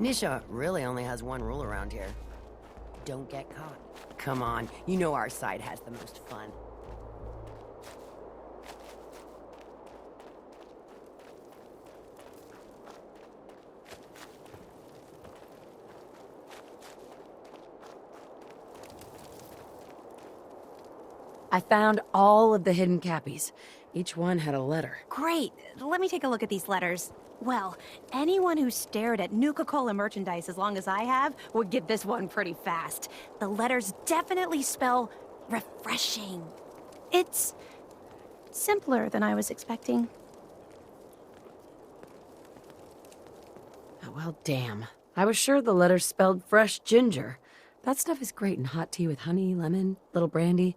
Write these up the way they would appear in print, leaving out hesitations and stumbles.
Nisha really only has one rule around here. Don't get caught. Come on, you know our side has the most fun. I found all of the hidden Cappys. Each one had a letter. Great. Let me take a look at these letters. Well, anyone who stared at Nuka-Cola merchandise as long as I have would get this one pretty fast. The letters definitely spell refreshing. It's simpler than I was expecting. Oh, well, damn. I was sure the letters spelled fresh ginger. That stuff is great in hot tea with honey, lemon, little brandy.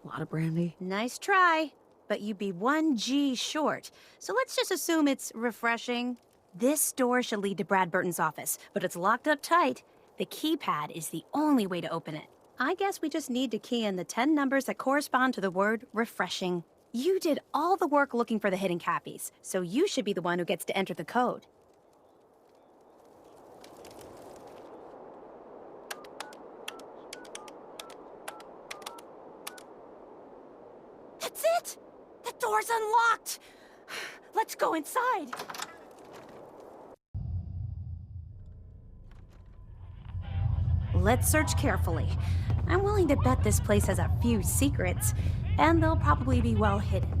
A lot of brandy. Nice try, but you'd be 1 G short. So let's just assume it's refreshing. This door should lead to Brad Burton's office, but it's locked up tight. The keypad is the only way to open it. I guess we just need to key in the 10 numbers that correspond to the word refreshing. You did all the work looking for the hidden Cappys, so you should be the one who gets to enter the code. That's it! The door's unlocked! Let's go inside. Let's search carefully. I'm willing to bet this place has a few secrets, and they'll probably be well hidden.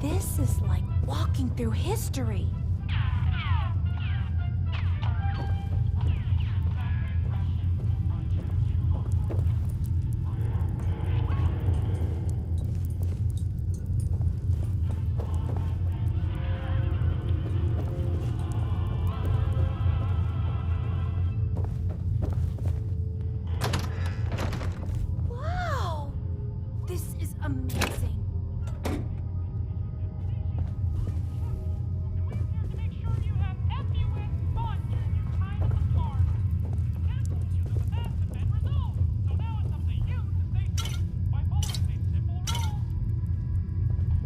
This is like walking through history. Wow! This is amazing.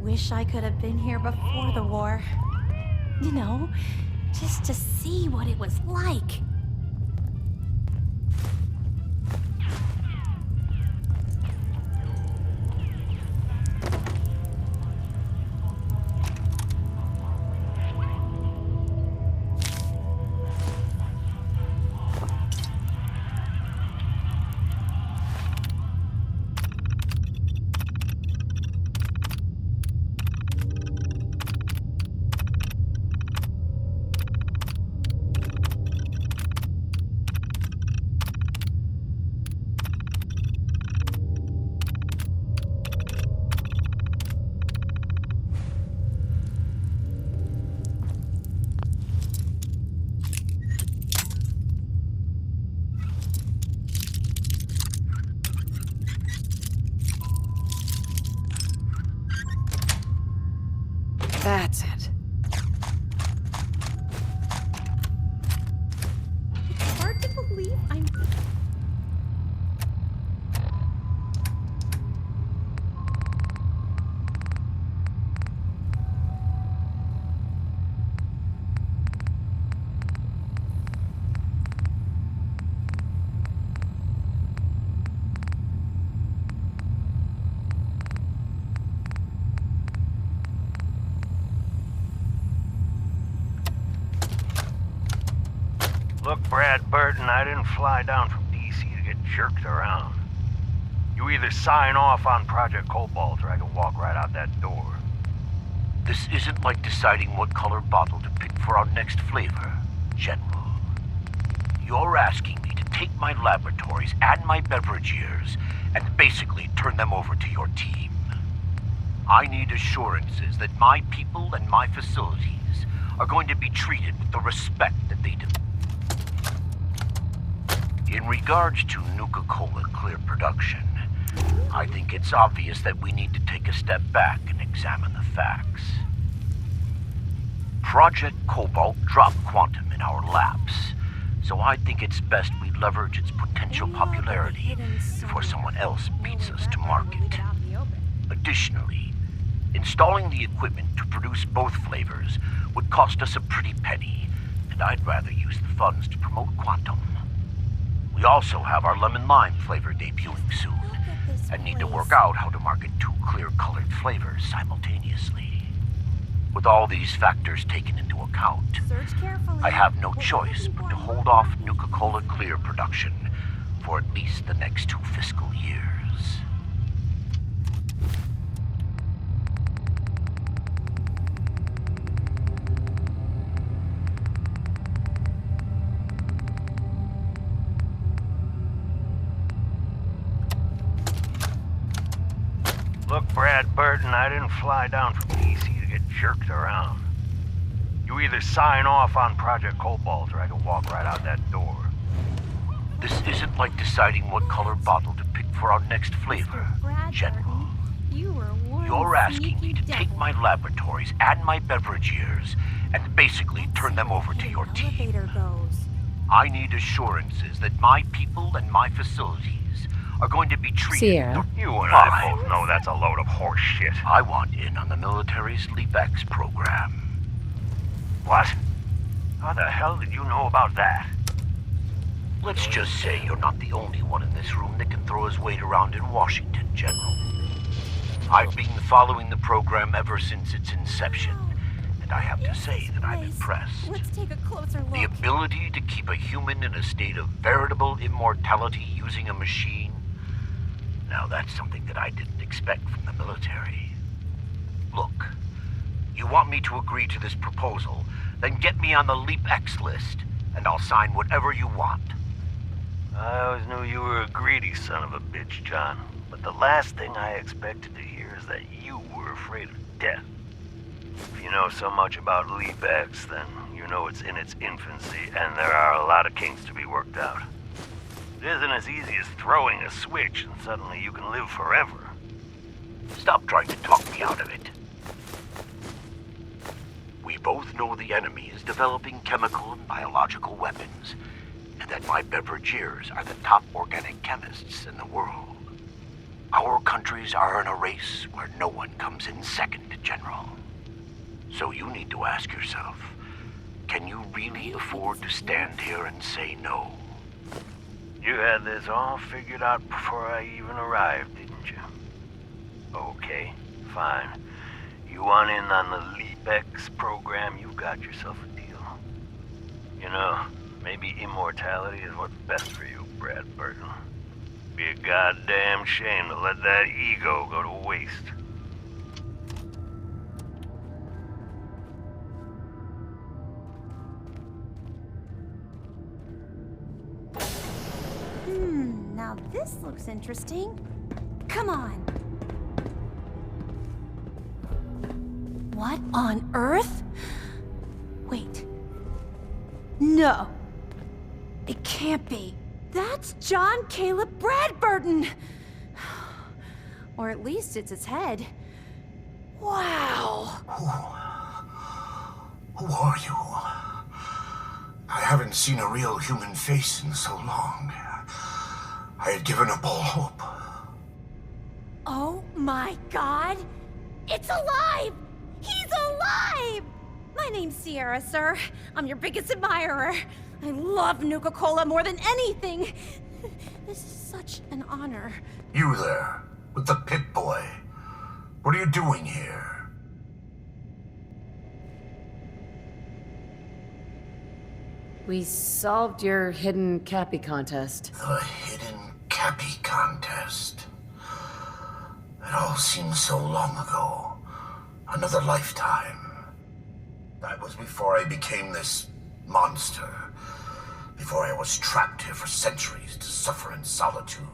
Wish I could have been here before the war. You know, just to see what it was like. That's it. It's hard to believe I'm... Look, Brad Burton, I didn't fly down from D.C. to get jerked around. You either sign off on Project Cobalt or I can walk right out that door. This isn't like deciding what color bottle to pick for our next flavor, General. You're asking me to take my laboratories and my beverage years and basically turn them over to your team. I need assurances that my people and my facilities are going to be treated with the respect that they deserve. In regards to Nuka-Cola Clear production, I think it's obvious that we need to take a step back and examine the facts. Project Cobalt dropped Quantum in our laps, so I think it's best we leverage its potential popularity before someone else beats us to market. Additionally, installing the equipment to produce both flavors would cost us a pretty penny, and I'd rather use the funds to promote Quantum. We also have our lemon lime flavor debuting soon, and need to work out how to market two clear-colored flavors simultaneously. With all these factors taken into account, I have no choice but to hold off Nuka-Cola Clear production for at least the next 2 fiscal years. Look, Brad Burton, I didn't fly down from DC to get jerked around. You either sign off on Project Cobalt or I can walk right out that door. This isn't like deciding what color bottle to pick for our next flavor, General. You're asking me to take my laboratories and my beverage years and basically turn them over to your team. I need assurances that my people and my facilities are going to be treated... Sierra. You and I both know that's a load of horse shit. I want in on the military's LeapX program. What? How the hell did you know about that? Let's just say you're not the only one in this room that can throw his weight around in Washington, General. I've been following the program ever since its inception, and I have to say that I'm impressed. Let's take a closer look. The ability to keep a human in a state of veritable immortality using a machine, now that's something that I didn't expect from the military. Look, you want me to agree to this proposal, then get me on the LeapX list, and I'll sign whatever you want. I always knew you were a greedy son of a bitch, John. But the last thing I expected to hear is that you were afraid of death. If you know so much about LeapX, then you know it's in its infancy, and there are a lot of kinks to be worked out. It isn't as easy as throwing a switch and suddenly you can live forever. Stop trying to talk me out of it. We both know the enemy is developing chemical and biological weapons, and that my beverageers are the top organic chemists in the world. Our countries are in a race where no one comes in second, General. So you need to ask yourself, can you really afford to stand here and say no? You had this all figured out before I even arrived, didn't you? Okay, fine. You want in on the LeapX program, you got yourself a deal. You know, maybe immortality is what's best for you, Brad Burton. Be a goddamn shame to let that ego go to waste. Now this looks interesting. Come on. What on earth? Wait. No. It can't be. That's John Caleb Bradburton! Or at least it's his head. Wow! Who are you? I haven't seen a real human face in so long. I had given up all hope. Oh my god! It's alive! He's alive! My name's Sierra, sir. I'm your biggest admirer. I love Nuka-Cola more than anything. This is such an honor. You there, with the Pip-Boy. What are you doing here? We solved your hidden Cappy contest. The hidden Cappy contest. It all seems so long ago. Another lifetime. That was before I became this monster. Before I was trapped here for centuries to suffer in solitude.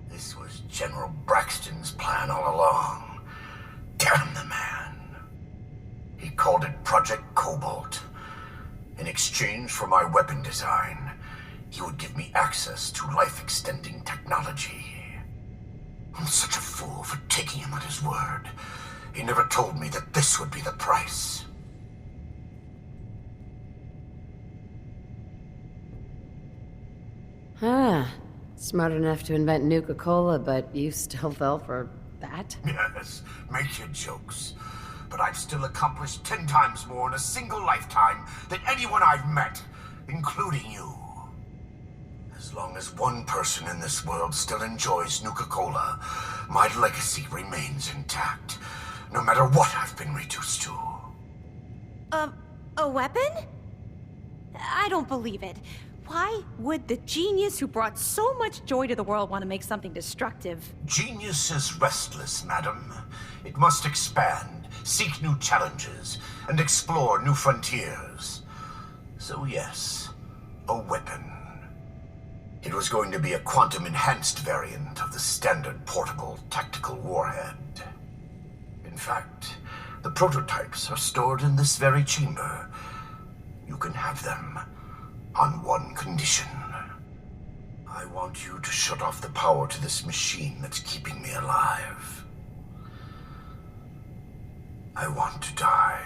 This was General Braxton's plan all along. Damn the man. He called it Project Cobalt. In exchange for my weapon design, he would give me access to life-extending technology. I'm such a fool for taking him at his word. He never told me that this would be the price. Ah, smart enough to invent Nuka-Cola, but you still fell for that? Yes, make your jokes. But I've still accomplished 10 times more in a single lifetime than anyone I've met, including you. As long as one person in this world still enjoys Nuka-Cola, my legacy remains intact, no matter what I've been reduced to. A weapon? I don't believe it. Why would the genius who brought so much joy to the world want to make something destructive? Genius is restless, madam. It must expand, seek new challenges, and explore new frontiers. So yes, a weapon. It was going to be a quantum-enhanced variant of the standard portable tactical warhead. In fact, the prototypes are stored in this very chamber. You can have them on one condition. I want you to shut off the power to this machine that's keeping me alive. I want to die.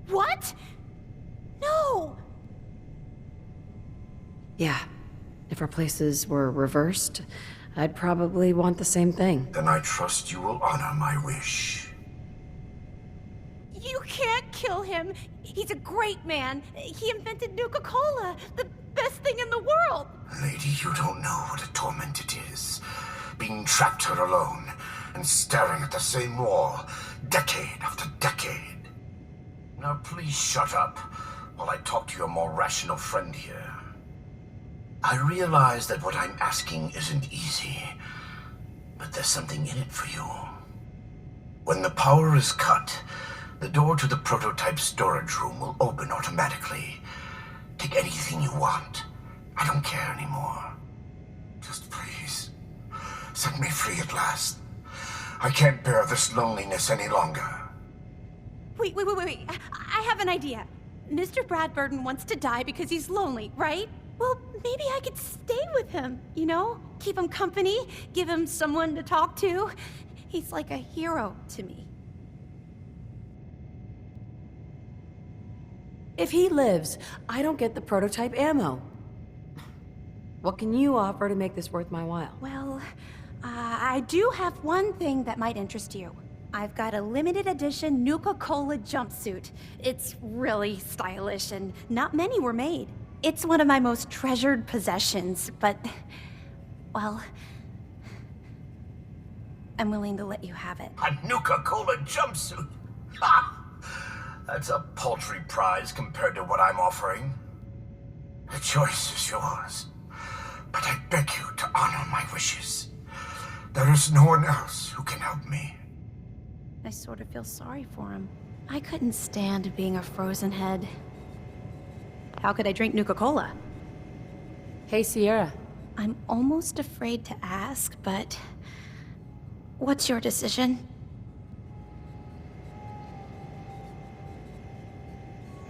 What? No! Yeah. If our places were reversed, I'd probably want the same thing. Then I trust you will honor my wish. You can't kill him. He's a great man. He invented Nuka-Cola, the best thing in the world. Lady, you don't know what a torment it is. Being trapped here alone and staring at the same wall, decade after decade. Now please shut up while I talk to your more rational friend here. I realize that what I'm asking isn't easy, but there's something in it for you. When the power is cut, the door to the prototype storage room will open automatically. Take anything you want. I don't care anymore. Just please, set me free at last. I can't bear this loneliness any longer. Wait. I have an idea. Mr. Bradburden wants to die because he's lonely, right? Well, maybe I could stay with him, you know? Keep him company, give him someone to talk to. He's like a hero to me. If he lives, I don't get the prototype ammo. What can you offer to make this worth my while? Well, I do have one thing that might interest you. I've got a limited edition Nuka-Cola jumpsuit. It's really stylish and not many were made. It's one of my most treasured possessions, but, well, I'm willing to let you have it. A Nuka-Cola jumpsuit? Ha! That's a paltry prize compared to what I'm offering. The choice is yours, but I beg you to honor my wishes. There is no one else who can help me. I sort of feel sorry for him. I couldn't stand being a frozen head. How could I drink Nuka-Cola? Hey, Sierra. I'm almost afraid to ask, but what's your decision?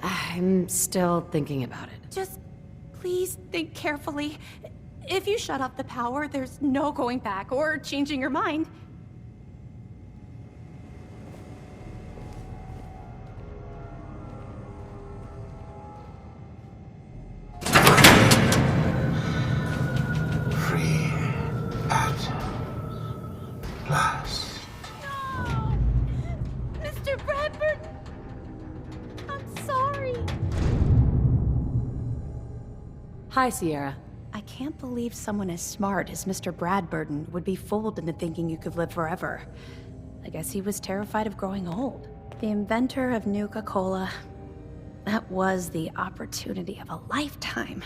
I'm still thinking about it. Just please think carefully. If you shut off the power, there's no going back or changing your mind. Free at last. No! Mr. Bradford! I'm sorry. Hi, Sierra. I can't believe someone as smart as Mr. Bradburden would be fooled into thinking you could live forever. I guess he was terrified of growing old. The inventor of Nuka-Cola. That was the opportunity of a lifetime.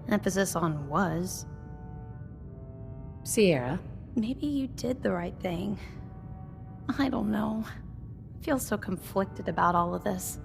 Emphasis on was. Sierra. Maybe you did the right thing. I don't know. I feel so conflicted about all of this.